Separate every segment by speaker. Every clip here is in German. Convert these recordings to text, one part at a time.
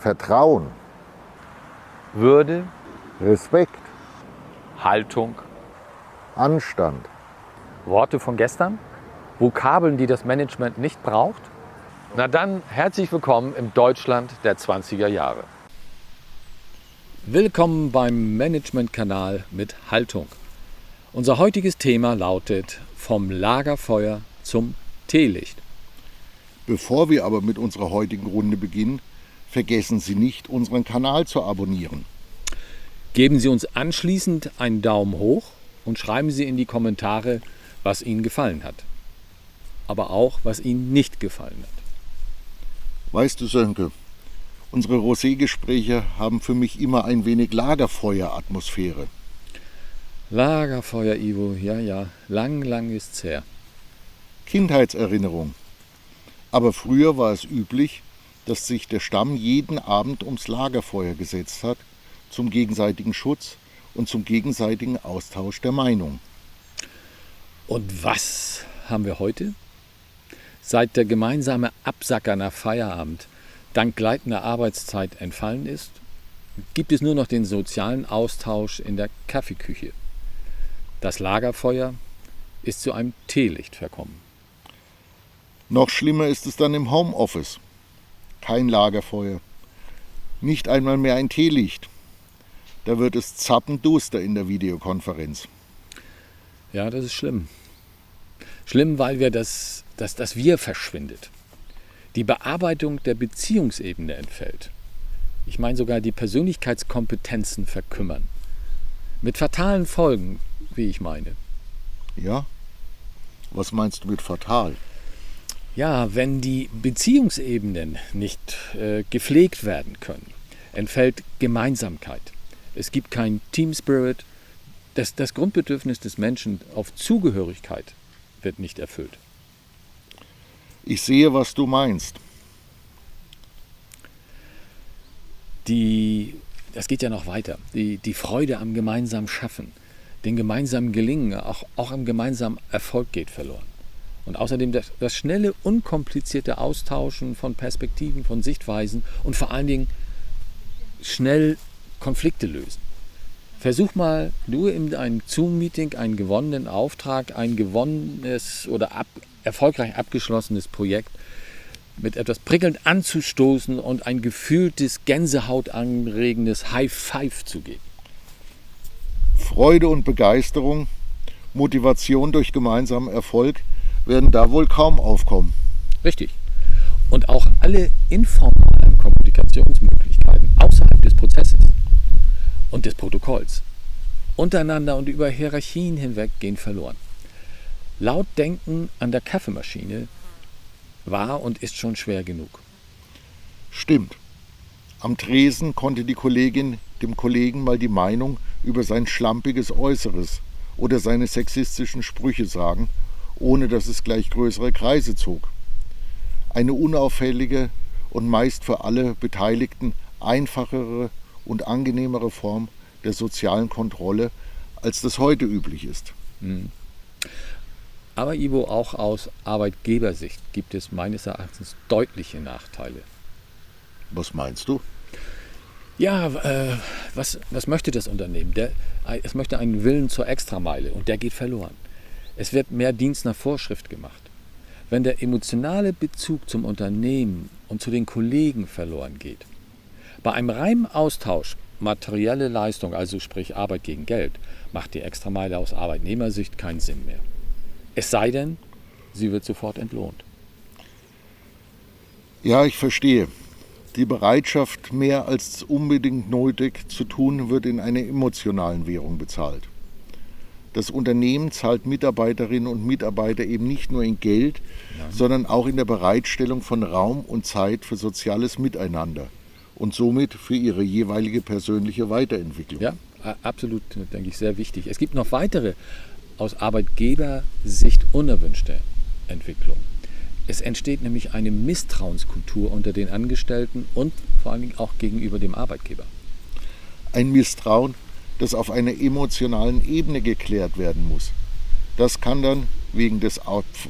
Speaker 1: Vertrauen,
Speaker 2: Würde,
Speaker 1: Respekt,
Speaker 2: Haltung,
Speaker 1: Anstand.
Speaker 2: Worte von gestern? Vokabeln, die das Management nicht braucht? Na dann, herzlich willkommen im Deutschland der 20er Jahre. Willkommen beim Management-Kanal mit Haltung. Unser heutiges Thema lautet vom Lagerfeuer zum Teelicht.
Speaker 1: Bevor wir aber mit unserer heutigen Runde beginnen, vergessen Sie nicht, unseren Kanal zu abonnieren.
Speaker 2: Geben Sie uns anschließend einen Daumen hoch und schreiben Sie in die Kommentare, was Ihnen gefallen hat. Aber auch, was Ihnen nicht gefallen hat.
Speaker 1: Weißt du, Sönke, unsere Rosé-Gespräche haben für mich immer ein wenig Lagerfeuer-Atmosphäre.
Speaker 2: Lagerfeuer, Ivo, ja, lang ist's her.
Speaker 1: Kindheitserinnerung. Aber früher war es üblich, dass sich der Stamm jeden Abend ums Lagerfeuer gesetzt hat, zum gegenseitigen Schutz und zum gegenseitigen Austausch der Meinung.
Speaker 2: Und was haben wir heute? Seit der gemeinsame Absacker nach Feierabend dank gleitender Arbeitszeit entfallen ist, gibt es nur noch den sozialen Austausch in der Kaffeeküche. Das Lagerfeuer ist zu einem Teelicht verkommen.
Speaker 1: Noch schlimmer ist es dann im Homeoffice. Kein Lagerfeuer. Nicht einmal mehr ein Teelicht. Da wird es zappenduster in der Videokonferenz.
Speaker 2: Ja, das ist schlimm. Schlimm, weil das Wir verschwindet. Die Bearbeitung der Beziehungsebene entfällt. Ich meine sogar, die Persönlichkeitskompetenzen verkümmern. Mit fatalen Folgen, wie ich meine.
Speaker 1: Ja? Was meinst du mit fatal?
Speaker 2: Ja, wenn die Beziehungsebenen nicht gepflegt werden können, entfällt Gemeinsamkeit. Es gibt keinen Team Spirit. Das Grundbedürfnis des Menschen auf Zugehörigkeit wird nicht erfüllt.
Speaker 1: Ich sehe, was du meinst.
Speaker 2: Das geht ja noch weiter. Die Freude am gemeinsamen Schaffen, den gemeinsamen Gelingen, auch am gemeinsamen Erfolg geht verloren. Und außerdem das schnelle, unkomplizierte Austauschen von Perspektiven, von Sichtweisen und vor allen Dingen schnell Konflikte lösen. Versuch mal, du in einem Zoom-Meeting einen gewonnenen Auftrag, ein gewonnenes oder erfolgreich abgeschlossenes Projekt mit etwas prickelnd anzustoßen und ein gefühltes, gänsehautanregendes High Five zu geben.
Speaker 1: Freude und Begeisterung, Motivation durch gemeinsamen Erfolg werden da wohl kaum aufkommen.
Speaker 2: Richtig. Und auch alle informalen Kommunikationsmöglichkeiten außerhalb des Prozesses und des Protokolls untereinander und über Hierarchien hinweg gehen verloren. Laut Denken an der Kaffeemaschine war und ist schon schwer genug.
Speaker 1: Stimmt. Am Tresen konnte die Kollegin dem Kollegen mal die Meinung über sein schlampiges Äußeres oder seine sexistischen Sprüche sagen, ohne dass es gleich größere Kreise zog. Eine unauffällige und meist für alle Beteiligten einfachere und angenehmere Form der sozialen Kontrolle, als das heute üblich ist.
Speaker 2: Aber Ivo, auch aus Arbeitgebersicht gibt es meines Erachtens deutliche Nachteile.
Speaker 1: Was meinst du?
Speaker 2: Ja, was möchte das Unternehmen? Es möchte einen Willen zur Extrameile und der geht verloren. Es wird mehr Dienst nach Vorschrift gemacht. Wenn der emotionale Bezug zum Unternehmen und zu den Kollegen verloren geht. Bei einem reinen Austausch, materielle Leistung, also sprich Arbeit gegen Geld, macht die Extrameile aus Arbeitnehmersicht keinen Sinn mehr. Es sei denn, sie wird sofort entlohnt.
Speaker 1: Ja, ich verstehe. Die Bereitschaft, mehr als unbedingt nötig zu tun, wird in einer emotionalen Währung bezahlt. Das Unternehmen zahlt Mitarbeiterinnen und Mitarbeiter eben nicht nur in Geld, sondern auch in der Bereitstellung von Raum und Zeit für soziales Miteinander und somit für ihre jeweilige persönliche Weiterentwicklung.
Speaker 2: Ja, absolut, denke ich, sehr wichtig. Es gibt noch weitere aus Arbeitgebersicht unerwünschte Entwicklungen. Es entsteht nämlich eine Misstrauenskultur unter den Angestellten und vor allen Dingen auch gegenüber dem Arbeitgeber.
Speaker 1: Ein Misstrauen, das auf einer emotionalen Ebene geklärt werden muss. Das kann dann wegen des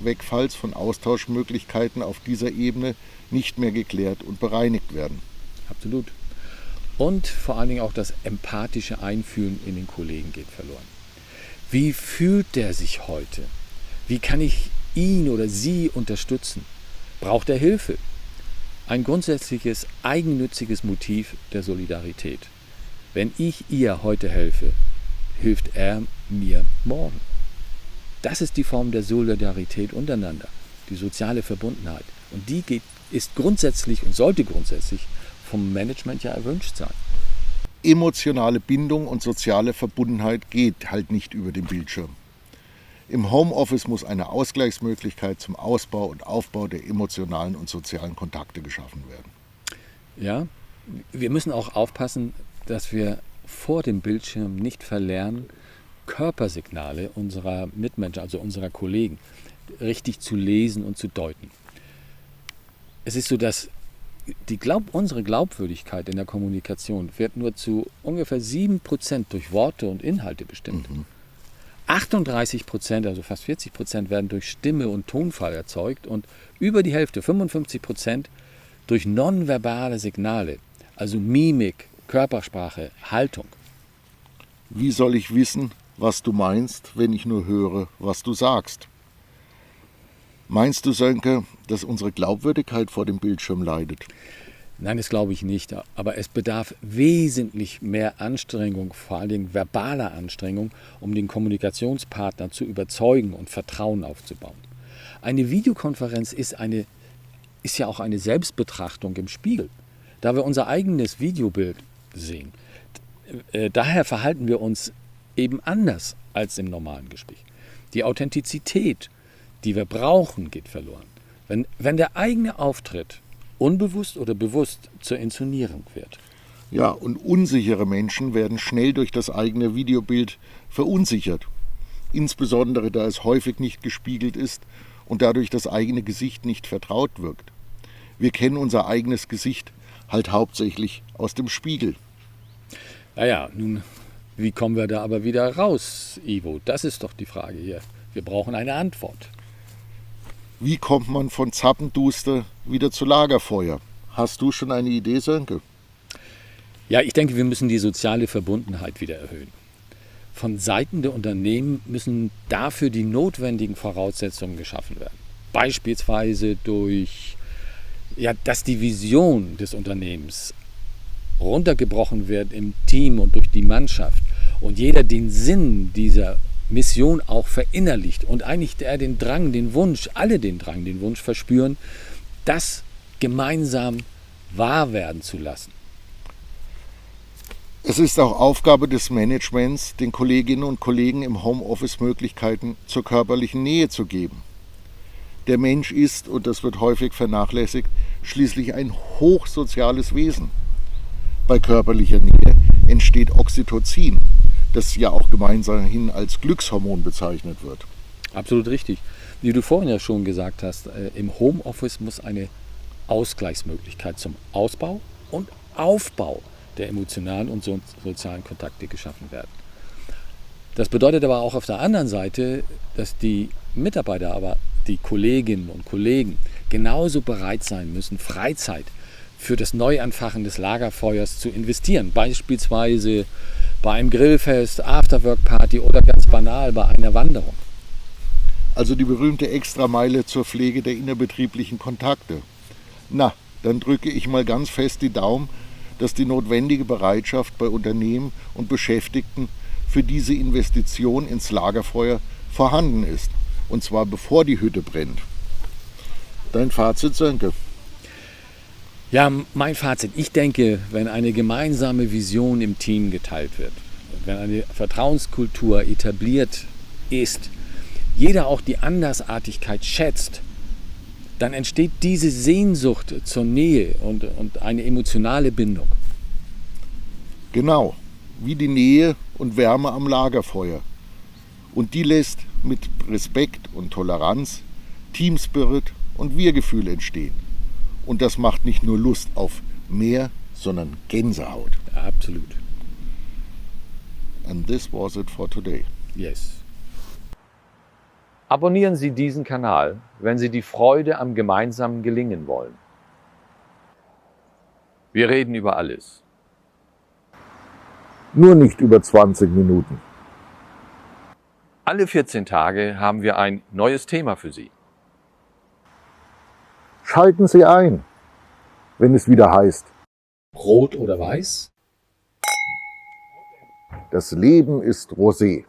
Speaker 1: Wegfalls von Austauschmöglichkeiten auf dieser Ebene nicht mehr geklärt und bereinigt werden.
Speaker 2: Absolut. Und vor allen Dingen auch das empathische Einfühlen in den Kollegen geht verloren. Wie fühlt der sich heute? Wie kann ich ihn oder sie unterstützen? Braucht er Hilfe? Ein grundsätzliches, eigennütziges Motiv der Solidarität. Wenn ich ihr heute helfe, hilft er mir morgen. Das ist die Form der Solidarität untereinander, die soziale Verbundenheit. Und die ist grundsätzlich und sollte grundsätzlich vom Management ja erwünscht sein.
Speaker 1: Emotionale Bindung und soziale Verbundenheit geht halt nicht über den Bildschirm. Im Homeoffice muss eine Ausgleichsmöglichkeit zum Ausbau und Aufbau der emotionalen und sozialen Kontakte geschaffen werden.
Speaker 2: Ja, wir müssen auch aufpassen, dass wir vor dem Bildschirm nicht verlernen, Körpersignale unserer Mitmenschen, also unserer Kollegen, richtig zu lesen und zu deuten. Es ist so, dass unsere Glaubwürdigkeit in der Kommunikation wird nur zu ungefähr 7% durch Worte und Inhalte bestimmt. 38%, also fast 40%, werden durch Stimme und Tonfall erzeugt und über die Hälfte, 55%, durch nonverbale Signale, also Mimik, Körpersprache, Haltung.
Speaker 1: Wie soll ich wissen, was du meinst, wenn ich nur höre, was du sagst? Meinst du, Sönke, dass unsere Glaubwürdigkeit vor dem Bildschirm leidet?
Speaker 2: Nein, das glaube ich nicht. Aber es bedarf wesentlich mehr Anstrengung, vor allen Dingen verbaler Anstrengung, um den Kommunikationspartner zu überzeugen und Vertrauen aufzubauen. Eine Videokonferenz ist ja auch eine Selbstbetrachtung im Spiegel, da wir unser eigenes Videobild sehen. Daher verhalten wir uns eben anders als im normalen Gespräch. Die Authentizität, die wir brauchen, geht verloren. Wenn der eigene Auftritt unbewusst oder bewusst zur Inszenierung wird.
Speaker 1: Ja, und unsichere Menschen werden schnell durch das eigene Videobild verunsichert. Insbesondere da es häufig nicht gespiegelt ist und dadurch das eigene Gesicht nicht vertraut wirkt. Wir kennen unser eigenes Gesicht halt hauptsächlich aus dem Spiegel.
Speaker 2: Naja, nun, wie kommen wir da aber wieder raus, Ivo? Das ist doch die Frage hier. Wir brauchen eine Antwort.
Speaker 1: Wie kommt man von Zappenduster wieder zu Lagerfeuer? Hast du schon eine Idee, Sönke?
Speaker 2: Ja, ich denke, wir müssen die soziale Verbundenheit wieder erhöhen. Von Seiten der Unternehmen müssen dafür die notwendigen Voraussetzungen geschaffen werden. Beispielsweise durch, dass die Vision des Unternehmens runtergebrochen wird im Team und durch die Mannschaft und jeder den Sinn dieser Mission auch verinnerlicht und eigentlich den Drang, den Wunsch, alle den Drang, den Wunsch verspüren, das gemeinsam wahr werden zu lassen.
Speaker 1: Es ist auch Aufgabe des Managements, den Kolleginnen und Kollegen im Homeoffice Möglichkeiten zur körperlichen Nähe zu geben. Der Mensch ist, und das wird häufig vernachlässigt, schließlich ein hochsoziales Wesen. Bei körperlicher Nähe entsteht Oxytocin, das ja auch gemeinhin als Glückshormon bezeichnet wird.
Speaker 2: Absolut richtig. Wie du vorhin ja schon gesagt hast, im Homeoffice muss eine Ausgleichsmöglichkeit zum Ausbau und Aufbau der emotionalen und sozialen Kontakte geschaffen werden. Das bedeutet aber auch auf der anderen Seite, dass die Mitarbeiter, die Kolleginnen und Kollegen genauso bereit sein müssen, Freizeit für das Neuanfachen des Lagerfeuers zu investieren. Beispielsweise bei einem Grillfest, Afterwork-Party oder ganz banal bei einer Wanderung.
Speaker 1: Also die berühmte Extrameile zur Pflege der innerbetrieblichen Kontakte. Na, dann drücke ich mal ganz fest die Daumen, dass die notwendige Bereitschaft bei Unternehmen und Beschäftigten für diese Investition ins Lagerfeuer vorhanden ist. Und zwar bevor die Hütte brennt. Dein Fazit, Sönke?
Speaker 2: Ja, mein Fazit. Ich denke, wenn eine gemeinsame Vision im Team geteilt wird, wenn eine Vertrauenskultur etabliert ist, jeder auch die Andersartigkeit schätzt, dann entsteht diese Sehnsucht zur Nähe und eine emotionale Bindung.
Speaker 1: Genau, wie die Nähe und Wärme am Lagerfeuer. Und die lässt mit Respekt und Toleranz Teamspirit und Wir-Gefühl entstehen. Und das macht nicht nur Lust auf mehr, sondern Gänsehaut.
Speaker 2: Absolut.
Speaker 1: And this was it for today.
Speaker 2: Yes. Abonnieren Sie diesen Kanal, wenn Sie die Freude am gemeinsamen Gelingen wollen. Wir reden über alles.
Speaker 1: Nur nicht über 20 Minuten.
Speaker 2: Alle 14 Tage haben wir ein neues Thema für Sie.
Speaker 1: Schalten Sie ein, wenn es wieder heißt,
Speaker 2: Rot oder weiß?
Speaker 1: das Leben ist Rosé.